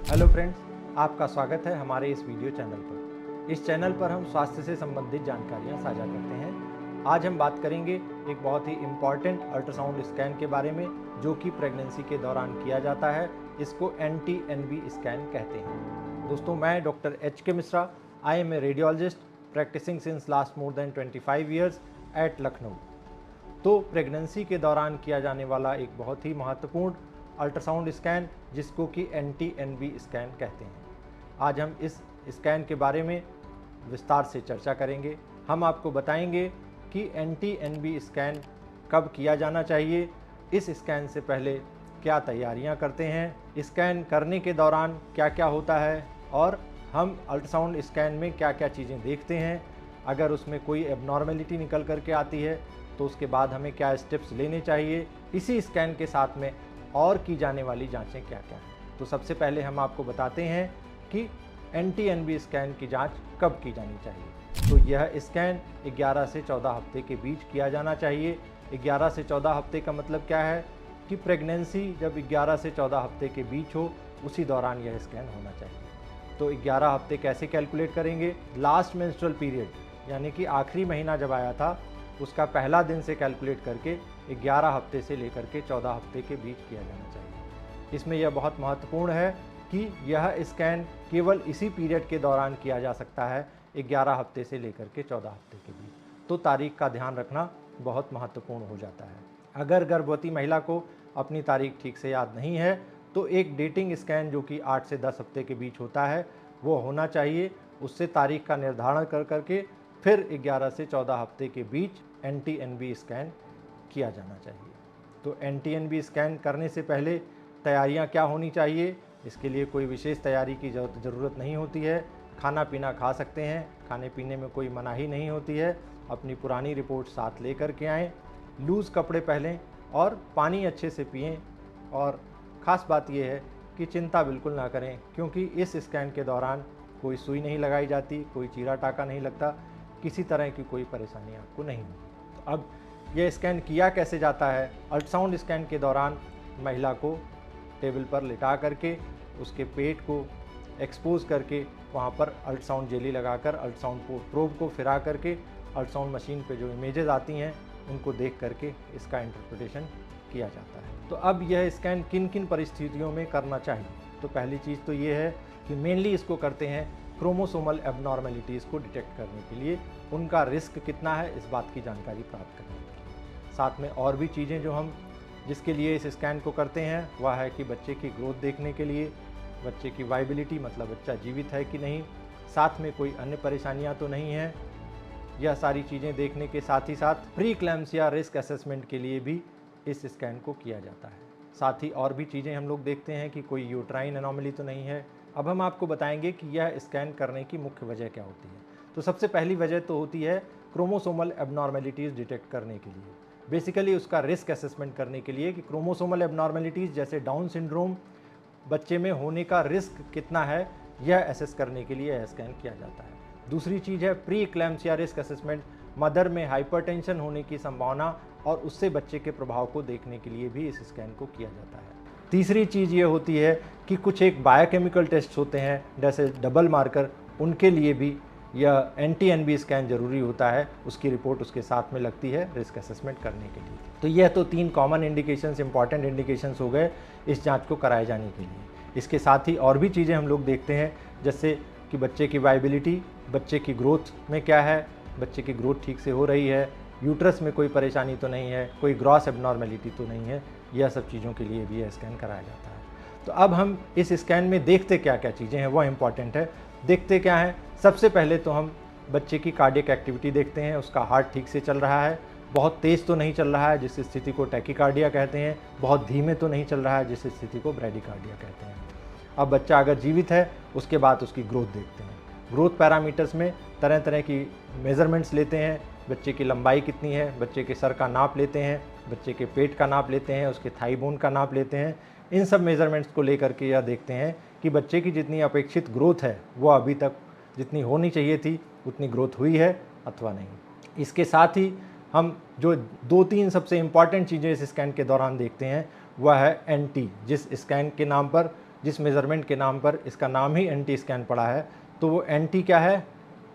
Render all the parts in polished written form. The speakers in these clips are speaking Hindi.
हेलो फ्रेंड्स, आपका स्वागत है हमारे इस वीडियो चैनल पर। इस चैनल पर हम स्वास्थ्य से संबंधित जानकारियां साझा करते हैं। आज हम बात करेंगे एक बहुत ही इम्पॉर्टेंट अल्ट्रासाउंड स्कैन के बारे में, जो कि प्रेगनेंसी के दौरान किया जाता है। इसको NT-NB स्कैन कहते हैं। दोस्तों, मैं doctor HK Mishra, I am a radiologist practicing since last more than 25 years at Lucknow. तो प्रेगनेंसी के दौरान किया जाने वाला एक बहुत ही महत्वपूर्ण अल्ट्रासाउंड स्कैन, जिसको कि NT-NB स्कैन कहते हैं। आज हम इस स्कैन के बारे में विस्तार से चर्चा करेंगे। हम आपको बताएंगे कि NT-NB स्कैन कब किया जाना चाहिए, इस स्कैन से पहले क्या तैयारियां करते हैं, स्कैन करने के दौरान क्या क्या होता है, और हम अल्ट्रासाउंड स्कैन में क्या क्या चीज़ें देखते हैं। अगर उसमें कोई एबनॉर्मेलिटी निकल करके आती है तो उसके बाद हमें क्या स्टेप्स लेने चाहिए। इसी स्कैन के साथ में और की जाने वाली जांचें क्या क्या हैं। तो सबसे पहले हम आपको बताते हैं कि NT-NB स्कैन की जांच कब की जानी चाहिए। तो यह स्कैन 11 से 14 हफ्ते के बीच किया जाना चाहिए। 11 से 14 हफ्ते का मतलब क्या है कि प्रेगनेंसी जब 11 से 14 हफ्ते के बीच हो, उसी दौरान यह स्कैन होना चाहिए। तो 11 हफ्ते कैसे कैलकुलेट करेंगे? लास्ट मेंस्ट्रुअल पीरियड यानी कि आखिरी महीना जब आया था, उसका पहला दिन से कैलकुलेट करके 11 हफ्ते से लेकर के 14 हफ्ते के बीच किया जाना चाहिए। इसमें यह बहुत महत्वपूर्ण है कि यह स्कैन केवल इसी पीरियड के दौरान किया जा सकता है, 11 हफ्ते से लेकर के 14 हफ्ते के बीच। तो तारीख का ध्यान रखना बहुत महत्वपूर्ण हो जाता है। अगर गर्भवती महिला को अपनी तारीख ठीक से याद नहीं है तो एक डेटिंग स्कैन, जो कि 8 से 10 हफ्ते के बीच होता है, वो होना चाहिए। उससे तारीख का निर्धारण कर करके फिर 11 से 14 हफ्ते के बीच NT-NB स्कैन किया जाना चाहिए। तो NT-NB स्कैन करने से पहले तैयारियां क्या होनी चाहिए? इसके लिए कोई विशेष तैयारी की ज़रूरत नहीं होती है। खाना पीना खा सकते हैं, खाने पीने में कोई मनाही नहीं होती है। अपनी पुरानी रिपोर्ट साथ ले कर के आएँ, लूज़ कपड़े पहनें और पानी अच्छे से पिएँ। और ख़ास बात यह है कि चिंता बिल्कुल ना करें, क्योंकि इस स्कैन के दौरान कोई सुई नहीं लगाई जाती, कोई चीरा टाका नहीं लगता, किसी तरह की कोई परेशानी आपको नहीं होगी। तो अब यह स्कैन किया कैसे जाता है? अल्ट्रासाउंड स्कैन के दौरान महिला को टेबल पर लिटा करके उसके पेट को एक्सपोज करके वहाँ पर अल्ट्रासाउंड जेली लगाकर अल्ट्रासाउंड प्रोब को फिरा करके अल्ट्रासाउंड मशीन पे जो इमेजेस आती हैं उनको देख करके इसका इंटरप्रिटेशन किया जाता है। तो अब यह स्कैन किन किन परिस्थितियों में करना चाहिए? तो पहली चीज़ तो ये है कि मेनली इसको करते हैं क्रोमोसोमल एबनॉर्मेलिटीज़ को डिटेक्ट करने के लिए। उनका रिस्क कितना है, इस बात की जानकारी प्राप्त करने के लिए। साथ में और भी चीज़ें जो हम जिसके लिए इस स्कैन को करते हैं, वह है कि बच्चे की ग्रोथ देखने के लिए, बच्चे की वाइबिलिटी मतलब बच्चा जीवित है कि नहीं, साथ में कोई अन्य परेशानियां तो नहीं है। यह सारी चीज़ें देखने के साथ ही साथ प्री क्लैम्सिया रिस्क असेसमेंट के लिए भी इस स्कैन को किया जाता है। साथ ही और भी चीज़ें हम लोग देखते हैं कि कोई यूट्राइन एनोमली तो नहीं है। अब हम आपको बताएंगे कि यह स्कैन करने की मुख्य वजह क्या होती है। तो सबसे पहली वजह तो होती है क्रोमोसोमल एबनॉर्मेलिटीज़ डिटेक्ट करने के लिए। बेसिकली उसका रिस्क असेसमेंट करने के लिए कि क्रोमोसोमल एबनॉर्मेलिटीज़ जैसे डाउन सिंड्रोम बच्चे में होने का रिस्क कितना है, यह असेस करने के लिए यह स्कैन किया जाता है। दूसरी चीज़ है प्री क्लैम्सिया रिस्क असेसमेंट। मदर में हाइपरटेंशन होने की संभावना और उससे बच्चे के प्रभाव को देखने के लिए भी इस स्कैन को किया जाता है। तीसरी चीज़ ये होती है कि कुछ एक बायोकेमिकल टेस्ट होते हैं जैसे डबल मार्कर, उनके लिए भी यह NT-NB स्कैन ज़रूरी होता है। उसकी रिपोर्ट उसके साथ में लगती है रिस्क असेसमेंट करने के लिए। तो यह तो 3 कॉमन इंडिकेशंस, इंपॉर्टेंट इंडिकेशंस हो गए इस जांच को कराए जाने के लिए। इसके साथ ही और भी चीज़ें हम लोग देखते हैं, जैसे कि बच्चे की वाइबिलिटी, बच्चे की ग्रोथ में क्या है, बच्चे की ग्रोथ ठीक से हो रही है, यूट्रस में कोई परेशानी तो नहीं है, कोई ग्रॉस एबनॉर्मेलिटी तो नहीं है। यह सब चीज़ों के लिए भी यह स्कैन कराया जाता है। तो अब हम इस स्कैन में देखते क्या क्या चीज़ें हैं, वह इंपॉर्टेंट है। देखते क्या है? सबसे पहले तो हम बच्चे की कार्डियक एक्टिविटी देखते हैं। उसका हार्ट ठीक से चल रहा है, बहुत तेज़ तो नहीं चल रहा है जिस स्थिति को टैकीकार्डिया कहते हैं, बहुत धीमे तो नहीं चल रहा है जिस स्थिति को ब्रैडीकार्डिया कहते हैं। अब बच्चा अगर जीवित है, उसके बाद उसकी ग्रोथ देखते हैं। ग्रोथ पैरामीटर्स में तरह तरह की मेज़रमेंट्स लेते हैं। बच्चे की लंबाई कितनी है, बच्चे के सर का नाप लेते हैं, बच्चे के पेट का नाप लेते हैं, उसके थाई बोन का नाप लेते हैं। इन सब मेज़रमेंट्स को लेकर के यह देखते हैं कि बच्चे की जितनी अपेक्षित ग्रोथ है वो अभी तक जितनी होनी चाहिए थी उतनी ग्रोथ हुई है अथवा नहीं। इसके साथ ही हम जो 2-3 सबसे इम्पॉर्टेंट चीज़ें इस स्कैन के दौरान देखते हैं, वह है NT, जिस स्कैन के नाम पर जिस मेज़रमेंट के नाम पर इसका नाम ही एनटी स्कैन पड़ा है, तो वो एनटी क्या है?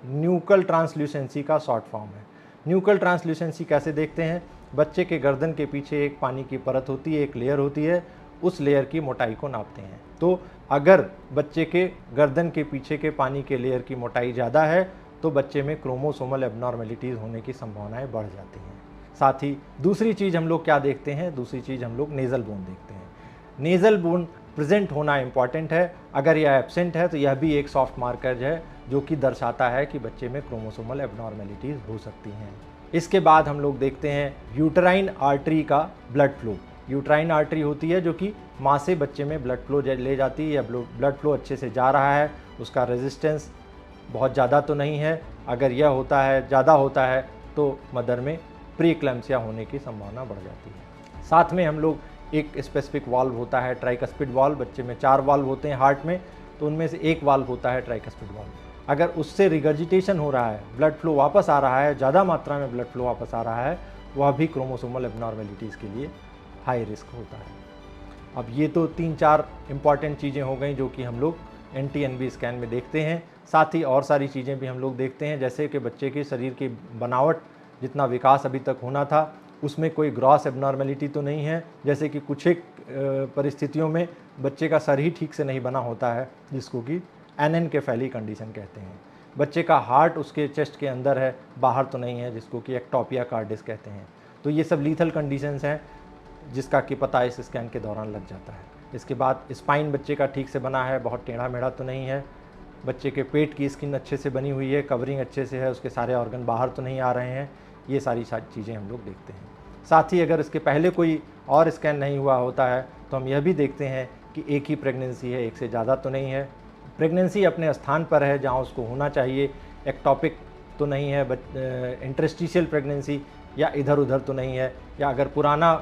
न्यूकल ट्रांसल्यूसेंसी का शॉर्ट फॉर्म है। न्यूकल ट्रांसल्यूसेंसी कैसे देखते हैं? बच्चे के गर्दन के पीछे एक पानी की परत होती है, एक लेयर होती है, उस लेयर की मोटाई को नापते हैं। तो अगर बच्चे के गर्दन के पीछे के पानी के लेयर की मोटाई ज़्यादा है तो बच्चे में क्रोमोसोमल एबनॉर्मेलिटीज़ होने की संभावनाएं बढ़ जाती हैं। साथ ही दूसरी चीज़ हम लोग क्या देखते हैं? दूसरी चीज़ हम लोग नेज़ल बोन देखते हैं। नेज़ल बोन प्रेजेंट होना इम्पॉर्टेंट है। अगर यह एब्सेंट है तो यह भी एक सॉफ्ट मार्कर है जो कि दर्शाता है कि बच्चे में क्रोमोसोमल एबनॉर्मेलिटीज़ हो सकती हैं। इसके बाद हम लोग देखते हैं यूटराइन आर्टरी का ब्लड फ्लो। यूटराइन आर्टरी होती है जो कि माँ से बच्चे में ब्लड फ्लो ले जाती है, या ब्लड फ्लो अच्छे से जा रहा है, उसका रेजिस्टेंस बहुत ज़्यादा तो नहीं है। अगर यह होता है, ज़्यादा होता है, तो मदर में प्री एक्लैम्सिया होने की संभावना बढ़ जाती है। साथ में हम लोग एक स्पेसिफिक वाल्व होता है ट्राइकस्पिड वाल्व। बच्चे में 4 वाल्व होते हैं हार्ट में, तो उनमें से एक वाल्व होता है ट्राइकस्पिड वाल्व। अगर उससे रिगर्जिटेशन हो रहा है, ब्लड फ्लो वापस आ रहा है, ज़्यादा मात्रा में ब्लड फ्लो वापस आ रहा है, वह भी क्रोमोसोमल एबनॉर्मेलिटीज़ के लिए हाई रिस्क होता है। अब ये तो 3-4 इम्पॉर्टेंट चीज़ें हो गई जो कि हम लोग NT-NB स्कैन में देखते हैं। साथ ही और सारी चीज़ें भी हम लोग देखते हैं, जैसे कि बच्चे के शरीर की बनावट, जितना विकास अभी तक होना था उसमें कोई ग्रॉस एबनॉर्मेलिटी तो नहीं है। जैसे कि कुछ एक परिस्थितियों में बच्चे का सर ही ठीक से नहीं बना होता है, जिसको कि एनेनकेफेली कंडीशन कहते हैं। बच्चे का हार्ट उसके चेस्ट के अंदर है, बाहर तो नहीं है, जिसको कि एक्टोपिया कार्डिस कहते हैं। तो ये सब लीथल कंडीशंस हैं जिसका कि पता इस स्कैन के दौरान लग जाता है। इसके बाद स्पाइन बच्चे का ठीक से बना है, बहुत टेढ़ा मेढ़ा तो नहीं है। बच्चे के पेट की स्किन अच्छे से बनी हुई है, कवरिंग अच्छे से है, उसके सारे ऑर्गन बाहर तो नहीं आ रहे हैं। ये सारी चीज़ें हम लोग देखते हैं। साथ ही अगर इसके पहले कोई और स्कैन नहीं हुआ होता है तो हम यह भी देखते हैं कि एक ही प्रेगनेंसी है, एक से ज़्यादा तो नहीं है। प्रेगनेंसी अपने स्थान पर है जहाँ उसको होना चाहिए, एक्टॉपिक तो नहीं है, इंटरस्टिशियल प्रेगनेंसी या इधर उधर तो नहीं है, या अगर पुराना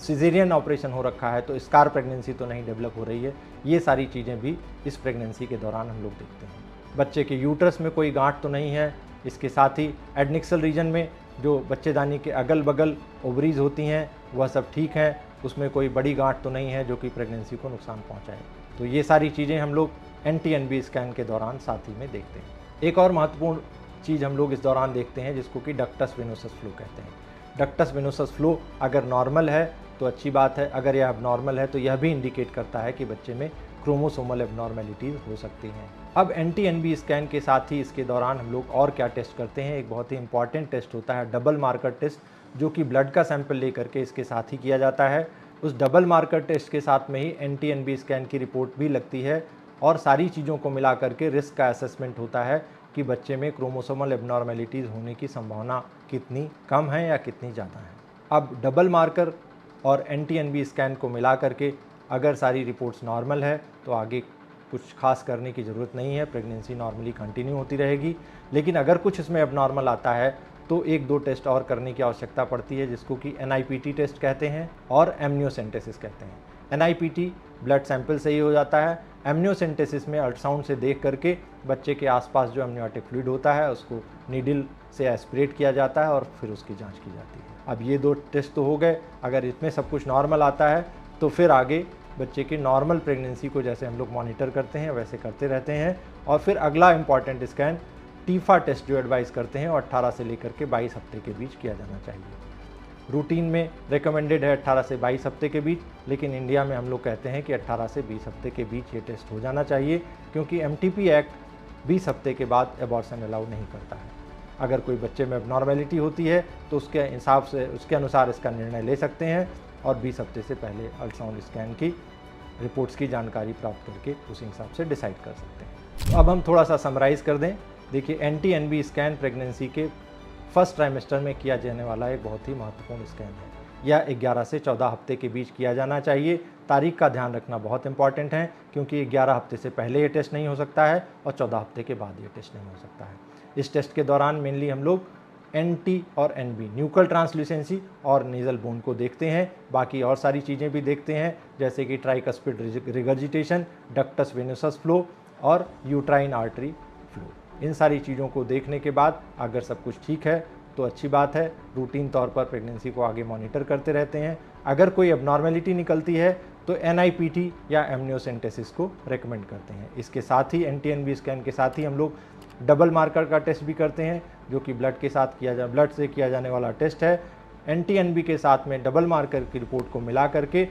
सिजेरियन ऑपरेशन हो रखा है तो स्कार प्रेगनेंसी तो नहीं डेवलप हो रही है। ये सारी चीज़ें भी इस प्रेगनेंसी के दौरान हम लोग देखते हैं। बच्चे के यूट्रस में कोई गांठ तो नहीं है। इसके साथ ही एडनिक्सल रीजन में जो बच्चेदानी के अगल बगल ओवरीज होती हैं वह सब ठीक हैं, उसमें कोई बड़ी गांठ तो नहीं है जो कि प्रेगनेंसी को नुकसान पहुँचाए। तो ये सारी चीज़ें हम लोग NT-NB स्कैन के दौरान साथ ही में देखते हैं। एक और महत्वपूर्ण चीज़ हम लोग इस दौरान देखते हैं जिसको कि डक्टस वेनोसस फ्लो कहते हैं। डक्टस वेनोसस फ्लो अगर नॉर्मल है तो अच्छी बात है, अगर यह एबनॉर्मल है तो यह भी इंडिकेट करता है कि बच्चे में क्रोमोसोमल एबनॉर्मेलिटीज़ हो सकती हैं। अब NT-NB स्कैन के साथ ही इसके दौरान हम लोग और क्या टेस्ट करते हैं? एक बहुत ही इंपॉर्टेंट टेस्ट होता है डबल मार्कर टेस्ट, जो कि ब्लड का सैंपल लेकर के इसके साथ ही किया जाता है। उस डबल मार्कर टेस्ट के साथ में ही NT-NB स्कैन की रिपोर्ट भी लगती है और सारी चीज़ों को मिला करके रिस्क का असेसमेंट होता है कि बच्चे में क्रोमोसोमल एबनॉर्मेलिटीज़ होने की संभावना कितनी कम है या कितनी ज़्यादा है। अब डबल मार्कर और NT-NB स्कैन को मिला करके अगर सारी रिपोर्ट्स नॉर्मल है तो आगे कुछ खास करने की ज़रूरत नहीं है, प्रेगनेंसी नॉर्मली कंटिन्यू होती रहेगी। लेकिन अगर कुछ इसमें एबनॉर्मल आता है तो 1-2 टेस्ट और करने की आवश्यकता पड़ती है, जिसको कि NIPT टेस्ट कहते हैं और एमनियोसेंटेसिस कहते हैं। NIPT ब्लड सैंपल से ही हो जाता है। एमनियोसेंटेसिस में अल्ट्रासाउंड से देख करके बच्चे के आसपास जो एमनियोटिक फ्लूइड होता है उसको नीडल से एस्पिरेट किया जाता है और फिर उसकी जांच की जाती है। अब ये 2 टेस्ट तो हो गए। अगर इसमें सब कुछ नॉर्मल आता है तो फिर आगे बच्चे की नॉर्मल प्रेगनेंसी को जैसे हम लोग मॉनिटर करते हैं वैसे करते रहते हैं। और फिर अगला इम्पॉर्टेंट स्कैन टीफा टेस्ट जो एडवाइस करते हैं और 18 से लेकर के 22 हफ्ते के बीच किया जाना चाहिए। रूटीन में रिकमेंडेड है 18 से 22 हफ्ते के बीच, लेकिन इंडिया में हम लोग कहते हैं कि 18 से 20 हफ्ते के बीच ये टेस्ट हो जाना चाहिए, क्योंकि MTP एक्ट 20 हफ्ते के बाद एबॉर्शन अलाउ नहीं करता है। अगर कोई बच्चे में एबनॉर्मेलिटी होती है तो उसके हिसाब से उसके अनुसार इसका निर्णय ले सकते हैं और 20 हफ्ते से पहले अल्ट्रासाउंड स्कैन की रिपोर्ट्स की जानकारी प्राप्त करके उसी हिसाब से डिसाइड कर सकते हैं। तो अब हम थोड़ा सा समराइज़ कर दें। देखिए, NT-NB स्कैन प्रेगनेंसी के फर्स्ट ट्राइमेस्टर में किया जाने वाला एक बहुत ही महत्वपूर्ण स्कैन है। यह 11 से 14 हफ्ते के बीच किया जाना चाहिए। तारीख का ध्यान रखना बहुत इंपॉर्टेंट है, क्योंकि 11 हफ्ते से पहले ये टेस्ट नहीं हो सकता है और 14 हफ्ते के बाद ये टेस्ट नहीं हो सकता है। इस टेस्ट के दौरान मेनली हम लोग NT और NB न्यूकल ट्रांसल्यूसेंसी और नेज़ल बोन को देखते हैं। बाकी और सारी चीज़ें भी देखते हैं, जैसे कि tricuspid regurgitation, ductus venosus flow और यूट्राइन आर्टरी फ्लो। इन सारी चीज़ों को देखने के बाद अगर सब कुछ ठीक है तो अच्छी बात है। रूटीन तौर पर प्रेगनेंसी को आगे मॉनिटर करते रहते हैं। अगर कोई एबनॉर्मेलिटी निकलती है तो NIPT या एमनियोसेंटेसिस को रेकमेंड करते हैं। इसके साथ ही NT-NB स्कैन के साथ ही हम लोग डबल मार्कर का टेस्ट भी करते हैं, जो कि ब्लड से किया जाने वाला टेस्ट है। NT-NB के साथ में डबल मार्कर की रिपोर्ट को मिला करके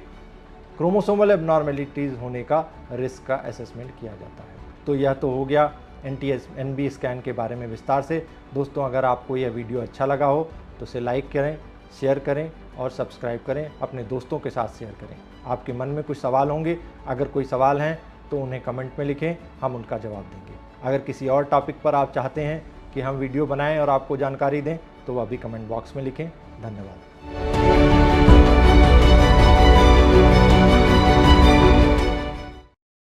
क्रोमोसोमल एबनॉर्मेलिटीज़ होने का रिस्क का असेसमेंट किया जाता है। तो यह तो हो गया NT-NB स्कैन के बारे में विस्तार से। दोस्तों, अगर आपको यह वीडियो अच्छा लगा हो तो इसे लाइक करें, शेयर करें और सब्सक्राइब करें, अपने दोस्तों के साथ शेयर करें। आपके मन में कुछ सवाल होंगे, अगर कोई सवाल हैं तो उन्हें कमेंट में लिखें, हम उनका जवाब देंगे। अगर किसी और टॉपिक पर आप चाहते हैं कि हम वीडियो बनाएं और आपको जानकारी दें तो वह भी कमेंट बॉक्स में लिखें। धन्यवाद।